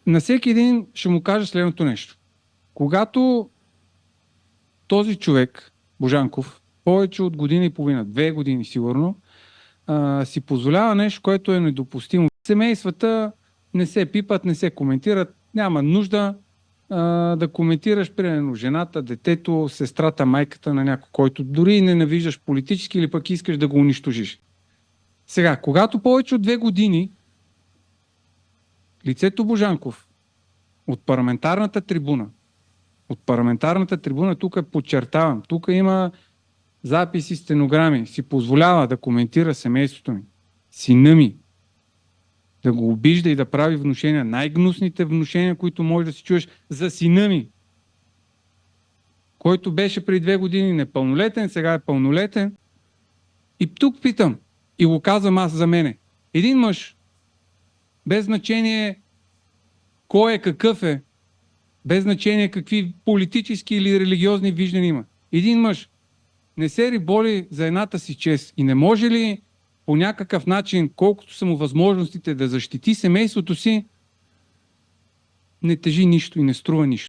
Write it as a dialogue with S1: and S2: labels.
S1: на всеки един ще му кажа следното нещо. Когато този човек, Божанков, повече от година и половина, 2 години сигурно, си позволява нещо, което е недопустимо. Семействата не се пипат, не се коментират, няма нужда да коментираш, примерно, жената, детето, сестрата, майката на някой, който дори ненавиждаш политически или пък искаш да го унищожиш. Сега, когато повече от 2 години лицето Божанков от парламентарната трибуна, тук подчертавам, тук има записи, стенограми, си позволява да коментира семейството ми, сина ми, да го обижда и да прави внушения, най-гнусните внушения, които можеш да си чуеш за сина ми, който беше преди 2 години непълнолетен, сега е пълнолетен. И тук питам, и го казвам аз за мене, един мъж, без значение кой е, какъв е, без значение какви политически или религиозни виждания има, един мъж не се риболи за едната си чест и не може ли по някакъв начин, колкото са му възможностите да защити семейството си, не тежи нищо и не струва нищо.